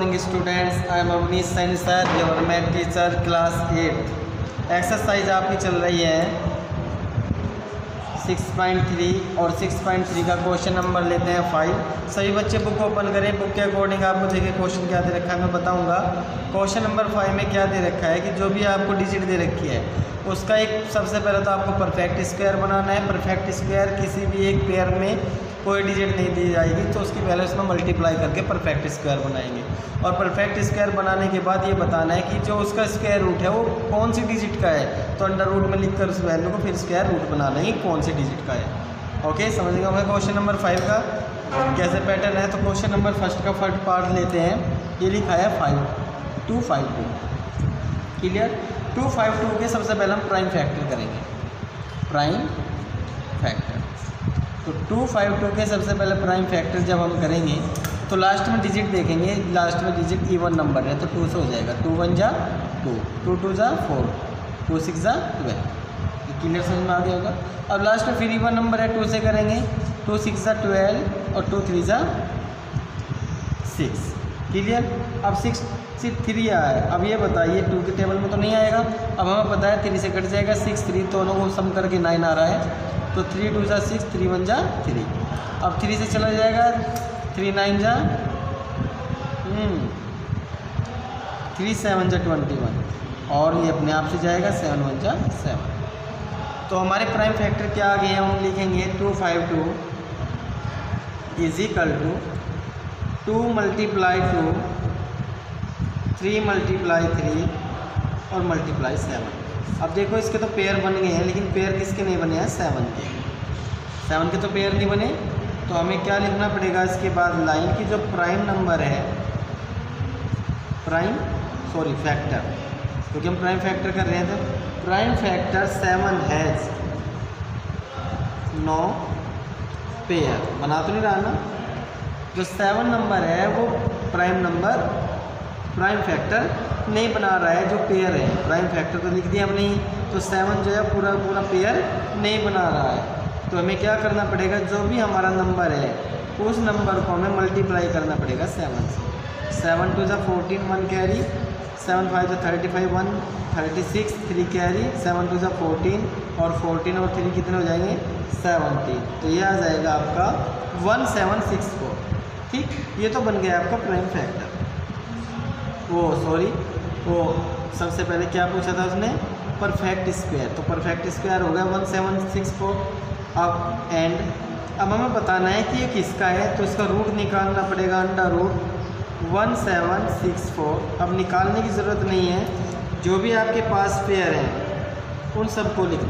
morning students, I am Avnish Saini sir, your math teacher class 8। Exercise आपकी चल रही है 6.3 और 6.3 का क्वेश्चन नंबर लेते हैं 5। सभी बच्चे बुक ओपन करें। बुक के अकॉर्डिंग आपको देखिए क्वेश्चन क्या दे रखा है मैं बताऊंगा। क्वेश्चन नंबर 5 में क्या दे रखा है कि जो भी आपको डिजिट दे रखी है उसका एक सबसे पहले तो आपको परफेक्ट स्क्वायर बनाना है। परफेक्ट स्क्वायर किसी भी एक पेयर में कोई डिजिट नहीं दी जाएगी तो उसकी पहले उसमें मल्टीप्लाई करके परफेक्ट स्क्वायर बनाएंगे। और परफेक्ट स्क्वायर बनाने के बाद ये बताना है कि जो उसका स्क्वायर रूट है वो कौन सी डिजिट का है, तो अंडर रूट में लिखकर उस वैल्यू को फिर स्क्वायर रूट बना लेंगे कौन सी डिजिट का है। ओके, समझ गए होंगे क्वेश्चन नंबर 5 का कैसे पैटर्न है। तो क्वेश्चन नंबर फर्स्ट का फर्स्ट पार्ट लेते हैं। ये लिखा है 5252। क्लियर। 252 के सबसे पहले हम प्राइम फैक्टर करेंगे। प्राइम फैक्टर तो 252 के सबसे पहले प्राइम फैक्टर जब हम करेंगे तो लास्ट में डिजिट देखेंगे। लास्ट में डिजिट इवन नंबर है तो 2 से हो जाएगा। 2 1 जा 2, 2 2 जा 4, 2 6 जा 12। क्लियर समझ में आ गया होगा। अब लास्ट में फिर इवन नंबर है 2 से करेंगे। 2 6 जा 12 और 2 3 जा 6। क्लियर। अब 6 3 आया है। अब ये बताइए 2 के टेबल में तो नहीं आएगा। अब हमें पता है 3 से कट जाएगा 6 3, दोनों को सम करके 9 आ रहा है। तो 3 2 जा 6, 3 1 जा 3। अब 3 से चला जाएगा 3 9 जा 3 7 जा 21 और ये अपने आप से जाएगा 7 1 जा 7। तो हमारे प्राइम फैक्टर क्या आ गए हैं हम लिखेंगे 252 is equal to 2 multiply 2, 3 multiply 3 और मल्टीप्लाई 7। अब देखो इसके तो पेयर बन गए हैं लेकिन पेयर किसके नहीं बने हैं 7 के। 7 के तो पेयर नहीं बने तो हमें क्या लिखना पड़ेगा इसके बाद लाइन की जो प्राइम नंबर है फैक्टर, क्योंकि हम प्राइम फैक्टर कर रहे हैं तो प्राइम फैक्टर 7 हैज़ 9 पेयर। बना तो नहीं रहा ना। जो 7 नंबर है वो प्राइम फैक्टर नहीं बना रहा है, जो पेयर है। प्राइम फैक्टर तो लिख दिया हमने ही, तो 7 जो है पूरा पेयर नहीं बना रहा है। तो हमें क्या करना पड़ेगा, जो भी हमारा नंबर है उस नंबर को हमें मल्टीप्लाई करना पड़ेगा 7 से। 7 2 जा 14 1 कैरी, 7 5 जा 35 1 36 3 कैरी, 7 2 जा 14 और 14 और 3 कितने हो जाएंगे 70। तो ये आ जाएगा आपका 1764। ठीक, ये तो बन गया आपका प्राइम फैक्टर। वो सबसे पहले क्या पूछा था उसने, परफेक्ट स्क्वायर। तो परफेक्ट स्क्वायर हो गया 1764। अब हमें बताना है कि ये किसका है, तो इसका रूट निकालना पड़ेगा अंडर रूट 1764। अब निकालने की ज़रूरत नहीं है, जो भी आपके पास पेयर हैं उन सबको लिख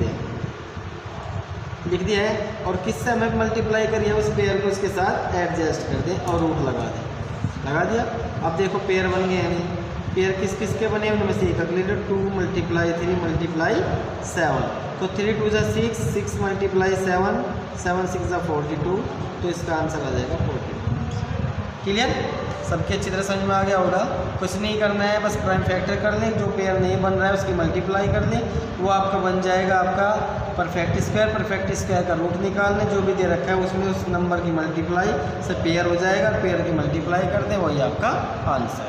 दिया है और किससे हमें मल्टीप्लाई करिए उस पेयर को उसके साथ एडजस्ट कर दें और रूट लगा दिया। अब देखो पेयर बन गए हैं। पेयर किस के बने उनमें से एक अगले 2 मल्टीप्लाई 3 मल्टीप्लाई 7। तो 3 2 जा 6, 6 मल्टीप्लाई 7, 7 6 जा 42। तो इसका आंसर आ जाएगा 42। क्लियर, सबके अच्छी तरह समझ में आ गया होगा। कुछ नहीं करना है, बस प्राइम फैक्टर कर लें। जो पेयर नहीं बन रहा है उसकी मल्टीप्लाई कर लें, वो आपका बन जाएगा आपका परफेक्ट स्क्वायर। परफेक्ट स्क्वायर का रूट निकाल लें, जो भी दे रखा है उसमें उस नंबर की मल्टीप्लाई से पेयर हो जाएगा। पेयर की मल्टीप्लाई कर दें, वही आपका आंसर।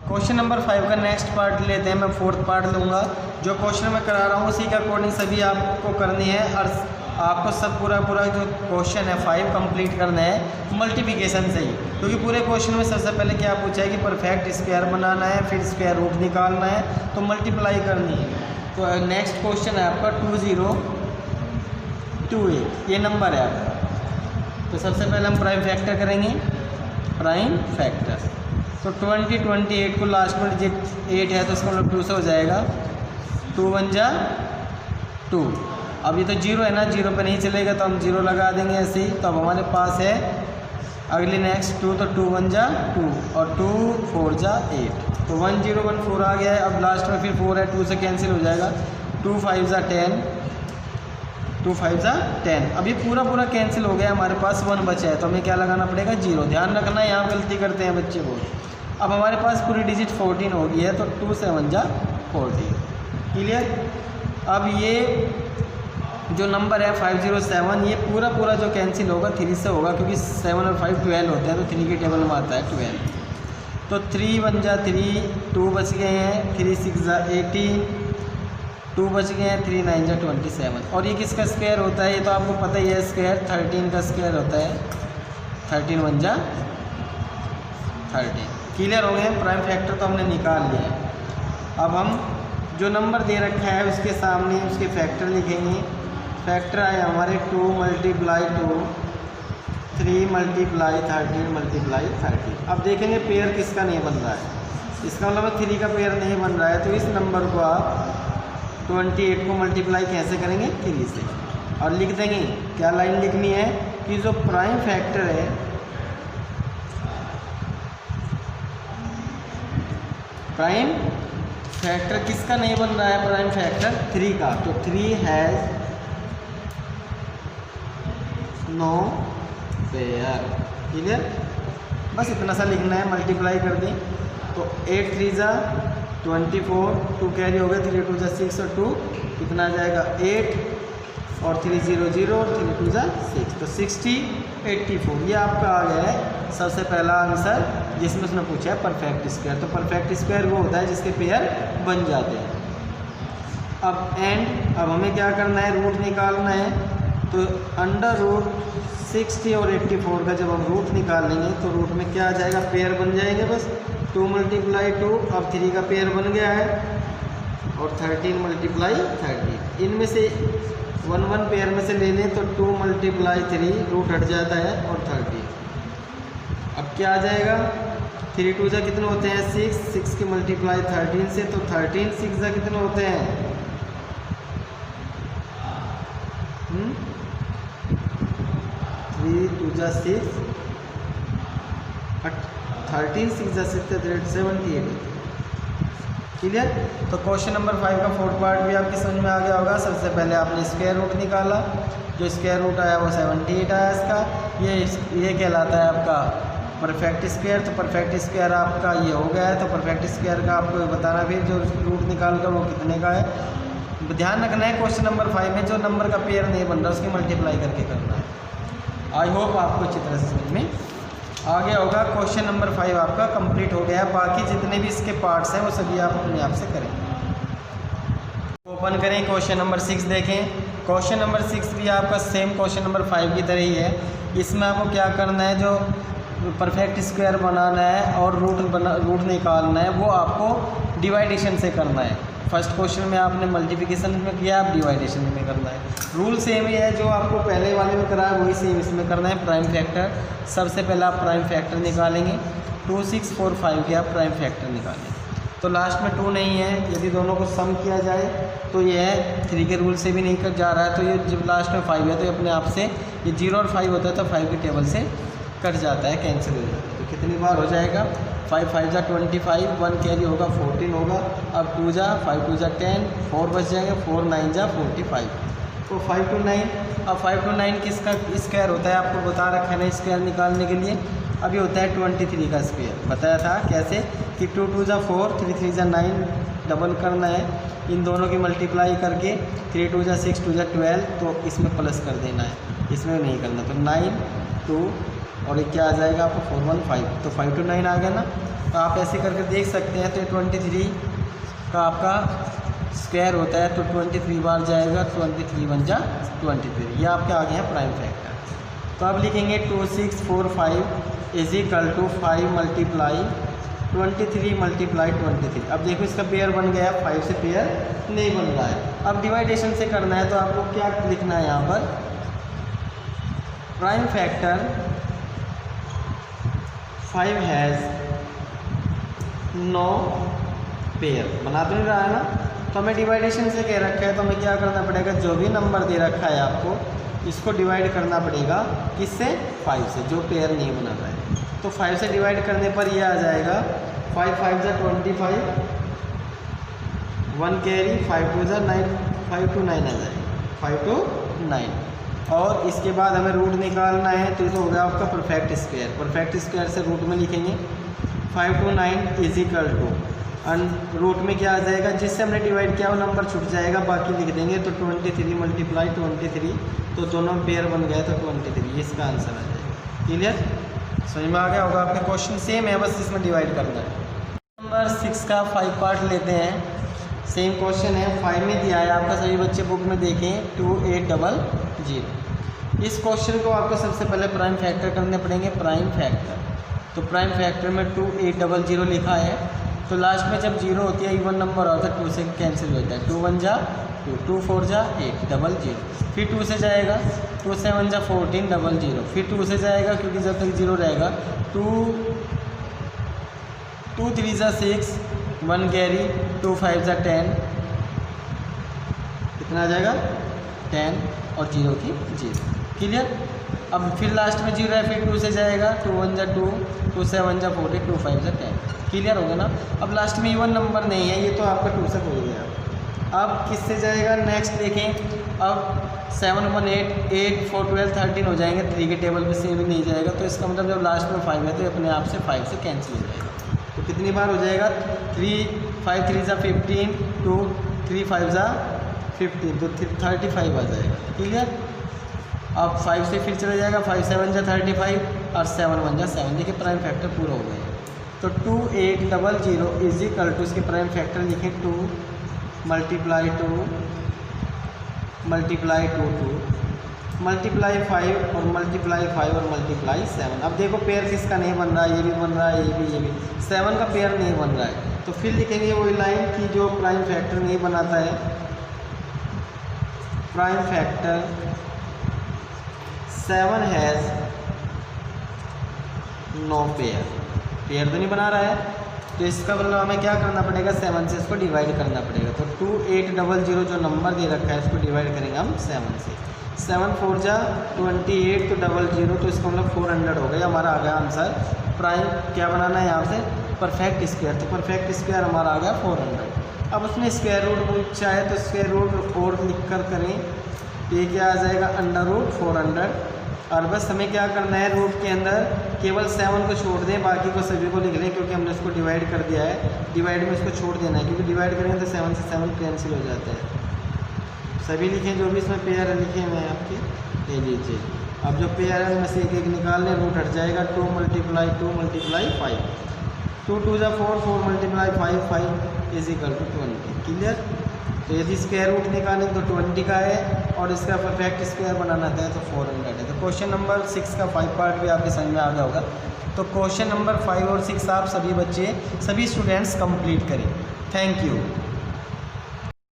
क्वेश्चन नंबर 5 का नेक्स्ट पार्ट लेते हैं। मैं 4th पार्ट लूँगा। जो क्वेश्चन मैं करा रहा हूँ उसी के अकॉर्डिंग सभी आपको करनी है और आपको सब पूरा जो क्वेश्चन है 5 कंप्लीट करना है मल्टीप्लिकेशन से ही, क्योंकि पूरे क्वेश्चन में सबसे पहले क्या पूछा है कि परफेक्ट स्क्वायर बनाना है, फिर स्क्वायर रूट निकालना है, तो मल्टीप्लाई करनी है। तो नेक्स्ट क्वेश्चन है आपका 2028। ये नंबर है आपका। तो सबसे पहले हम प्राइम फैक्टर करेंगे। प्राइम फैक्टर तो 28 को लास्ट में डिजिट 8 है तो इसका मतलब 2 से हो जाएगा। 2 1 जा 2। अब ये तो 0 है ना, 0 पे नहीं चलेगा तो हम 0 लगा देंगे ऐसे ही। तो अब हमारे पास है अगली नेक्स्ट 2, तो 2 1 जा 2 और 2 4 जा 8। तो 1 0 1 4 आ गया है। अब लास्ट में फिर 4 है, 2 से कैंसिल हो जाएगा। 2 5 जा 10, 2 5 जा 10। अब ये पूरा कैंसिल हो गया, हमारे पास 1 बचा है तो हमें क्या लगाना पड़ेगा 0। ध्यान रखना, यहाँ गलती करते हैं बच्चे को। अब हमारे पास पूरी डिजिट 14 हो गई है तो 2 7 जा 14। क्लियर। अब ये जो नंबर है 507, ये पूरा जो कैंसिल होगा 3 से होगा, क्योंकि 7 और 5 12 होते हैं तो 3 के टेबल में आता है 12। तो 3 1 जा 3, 2 बच गए हैं, 3 6 जा 18, 2 बच गए हैं, 3 9 जा 27। और ये किसका स्क्वायर होता है, ये तो आपको पता ही है, स्क्वायर 13 का स्क्वायर होता है। 13 1 जा 13। क्लियर हो गए, प्राइम फैक्टर तो हमने निकाल लिया। अब हम जो नंबर दे रखा है उसके सामने उसके फैक्टर लिखेंगे। फैक्टर आए हमारे 2 मल्टीप्लाई 2, 3 मल्टीप्लाई 13 मल्टीप्लाई 13। अब देखेंगे पेयर किसका नहीं बन रहा है, इसका मतलब 3 का पेयर नहीं बन रहा है। तो इस नंबर को आप 28 को मल्टीप्लाई कैसे करेंगे, 3 से, और लिख देंगे। क्या लाइन लिखनी है कि जो प्राइम फैक्टर है, प्राइम फैक्टर किसका नहीं बन रहा है, प्राइम फैक्टर 3 का। तो 3 हैज़ नो पेयर। क्लियर, बस इतना सा लिखना है, मल्टीप्लाई कर दें। तो 8 3 जा 24, 2 कैरी हो गया, 3 2 जा 6 और 2 कितना आ जाएगा 8, और 3 0 0 और 3 2 जा 6, तो 60 84। ये आपका आ गया है सबसे पहला आंसर, जिसमें उसने पूछा है परफेक्ट स्क्वायर। तो परफेक्ट स्क्वायर वो होता है जिसके पेयर बन जाते हैं। अब हमें क्या करना है, रूट निकालना है। तो अंडर रूट 60 और 84 का जब हम रूट निकाल लेंगे तो रूट में क्या आ जाएगा, पेयर बन जाएंगे बस। 2 मल्टीप्लाई 2, अब 3 का पेयर बन गया है, और 13 मल्टीप्लाई 13। इनमें से 1 1 पेयर में से ले लें तो 2 मल्टीप्लाई 3, रूट हट जाता है, और 13। अब क्या आ जाएगा, 3 2 जा कितने होते हैं 6, 6 की मल्टीप्लाई 13 से, तो 13 6 जा कितने होते हैं 3 2 जा 6, 13 6 जा 78। क्लियर। तो क्वेश्चन नंबर 5 का फोर्थ पार्ट भी आपकी समझ में आ गया होगा। सबसे पहले आपने स्क्वायर रूट निकाला, जो स्क्वायर रूट आया वो 78 आया इसका। ये कहलाता है आपका परफेक्ट स्क्वायर। तो परफेक्ट स्क्वायर आपका ये हो गया है। तो परफेक्ट स्क्वायर का आपको बताना भी जो रूट निकाल कर वो कितने का है। ध्यान रखना है क्वेश्चन नंबर 5 में जो नंबर का पेयर नहीं बन रहा उसकी मल्टीप्लाई करके करना है। आई होप आपको अच्छी तरह से समझ में आ गया होगा। क्वेश्चन नंबर 5 आपका कंप्लीट हो गया है। बाकी जितने भी इसके पार्ट्स हैं वो सभी आप अपने आप से करें। ओपन करें, क्वेश्चन नंबर 6 देखें। क्वेश्चन नंबर 6 भी आपका सेम क्वेश्चन नंबर 5 की तरह ही है। इसमें आपको क्या करना है, जो परफेक्ट स्क्वायर बनाना है और रूट निकालना है, वो आपको डिवाइडेशन से करना है। फर्स्ट क्वेश्चन में आपने मल्टीप्लिकेशन में किया, आप डिवाइडेशन में करना है। रूल सेम ही है, जो आपको पहले वाले में कराया वही सेम इसमें करना है। प्राइम फैक्टर, सबसे पहले आप प्राइम फैक्टर निकालेंगे। 2 6 4 5 के आप प्राइम फैक्टर निकालेंगे। तो लास्ट में 2 नहीं है, यदि दोनों को सम किया जाए तो ये है 3 के रूल से भी नहीं कर जा रहा है। तो ये जब लास्ट में 5 है तो ये अपने आप से ये 0 और 5 होता है तो 5 के टेबल से कट जाता है, कैंसिल हो जाता है। तो कितनी बार हो जाएगा, 5 5 जा 25, 1 कैरी होगा 14 होगा। अब 2 जा 5 2 जा 10, 4 बच जाएंगे, 4 9 जा 45। तो 5 to 9, अब 5 to 9 किसका स्क्वायर होता है आपको बता रखा है ना स्क्वायर निकालने के लिए। अभी होता है 23 का स्क्वायर, बताया था कैसे कि 2 2 जा 4, 3 3 जा 9, डबल करना है इन दोनों की मल्टीप्लाई करके। 3 2 जा 6, 2 जा 12, तो इसमें प्लस कर देना है, इसमें नहीं करना। तो 9 2 और ये क्या आ जाएगा आपको 4 1 5, तो 5 to 9 आ गया ना। तो आप ऐसे करके देख सकते हैं। तो 23 का आपका स्क्वायर होता है तो 23 बार जाएगा, 23 1 जा 23। ये आपके आगे हैं प्राइम फैक्टर। तो अब लिखेंगे 2 6 4 5 is equal to 5 multiply 23 multiply 23। अब देखो इसका पेयर बन गया, 5 से पेयर नहीं बन रहा है। अब डिवाइडेशन से करना है तो आपको क्या लिखना है यहाँ पर, prime factor 5 has no pair. बना तो नहीं रहा है ना। तो हमें डिवाइडेशन से कह रखा है तो हमें क्या करना पड़ेगा, जो भी नंबर दे रखा है आपको इसको डिवाइड करना पड़ेगा किससे, 5 से, जो पेयर नहीं बना रहा है। तो 5 से डिवाइड करने पर ये आ जाएगा 5 5 जा 25, 1 कैरी, 5 2 जा 9, 5 to 9 आ जाएगा, 5 to 9। और इसके बाद हमें रूट निकालना है। तो ये तो हो गया आपका परफेक्ट स्क्वायर। परफेक्ट स्क्वायर से रूट में लिखेंगे 5 to 9 is equal to, root में क्या आ जाएगा, जिससे हमने डिवाइड किया वो नंबर छूट जाएगा, बाकी लिख देंगे। तो 23 मल्टीप्लाई 23, तो दोनों पेयर बन गए तो 23, इसका आंसर आ जाएगा। क्लियर। समझ में आ गया होगा। आपके क्वेश्चन सेम है, बस इसमें डिवाइड करना है। नंबर 6 का 5 पार्ट लेते हैं। सेम क्वेश्चन है, 5 में दिया है आपका, सभी बच्चे बुक में देखें 2800। इस क्वेश्चन को आपको सबसे पहले प्राइम फैक्टर करने पड़ेंगे, प्राइम फैक्टर। तो प्राइम फैक्टर में 2800 लिखा है, तो लास्ट में जब जीरो होती है इवन नंबर होता है 2 से कैंसिल होता है, 2 1 जा 2, 2 4 जा 8 00, फिर 2 से जाएगा 2 7 जा 14 00, फिर 2 से जाएगा क्योंकि जब तक जीरो रहेगा 2 3 जा 6, 1 कैरी, 2 5 जा 10, कितना आ जाएगा 10 और 0 की 0। क्लियर। अब फिर लास्ट में 0 है, फिर 2 से जाएगा 2 1 जा 2, 2 7 जा 40, 2 5 जा 10। क्लियर हो गया ना। अब लास्ट में इवन नंबर नहीं है, ये तो आपका 2 से हो गया। अब किससे जाएगा नेक्स्ट देखें। अब 7 1 8, 8 4 12 13 हो जाएंगे, 3 के टेबल पे से भी नहीं जाएगा, तो इसका मतलब जब लास्ट में 5 है तो अपने आप से 5 से कैंसिल हो जाएगा। तो कितनी बार हो जाएगा 3 5 3 जा 15, 2 3 5 जा 15, तो 35 आ जाएगा। क्लियर। अब 5 से फिर चला जाएगा, 5 7 जा 35 और 7 1 जा 7। देखिए प्राइम फैक्टर पूरा हो गया। तो 2800 इज इक्वल टू, इसके प्राइम फैक्टर लिखें 2 मल्टीप्लाई 2 मल्टीप्लाई 2 2 मल्टीप्लाई 5 और मल्टीप्लाई 5 और मल्टीप्लाई 7। अब देखो पेयर किसका नहीं बन रहा है, ये भी बन रहा है, ये भी 7 का पेयर नहीं बन रहा है। तो फिर लिखेंगे वही लाइन की जो प्राइम फैक्टर नहीं बनाता है, prime factor 7 has no pair, pair तो नहीं बना रहा है, तो इसका मतलब हमें क्या करना पड़ेगा, 7 से इसको डिवाइड करना पड़ेगा। तो 2800 जो नंबर दे रखा है इसको डिवाइड करेंगे हम 7 से। 7 4 जा 28, तो 00, तो इसका मतलब 400 हो गया, हमारा आ गया आंसर। प्राइम क्या बनाना है यहाँ से, परफेक्ट स्क्वायर, तो परफेक्ट स्क्वायर हमारा आ गया 400। अब उसमें स्क्वायर रूट पूछा है तो स्क्वायर रूट और लिख कर करें, ये क्या आ जाएगा √400। और बस हमें क्या करना है, रूट के अंदर केवल 7 को छोड़ दें, बाकी को सभी को लिख लें, क्योंकि हमने इसको डिवाइड कर दिया है। डिवाइड में इसको छोड़ देना है, क्योंकि डिवाइड करेंगे तो 7 से 7 कैंसिल हो जाता है। सभी लिखें जो भी इसमें पेयर लिखे हुए हैं आपके, ये लीजिए। अब जो पेयर है उनमें से एक एक निकाल लें, रूट हट जाएगा। 2 मल्टीप्लाई 2 मल्टीप्लाई 5, 2 2 जा 4, 4 multiply 5 5 is equal to 20। Clear. तो यदि स्क्वायर रूट निकालें तो 20 का है, और इसका परफेक्ट स्क्वायर बनाना था तो 400 है। तो क्वेश्चन नंबर 6 का 5 पार्ट भी आपके समझ में आ गया होगा। तो क्वेश्चन नंबर 5 और 6 आप सभी बच्चे, सभी स्टूडेंट्स कंप्लीट करें। Thank you.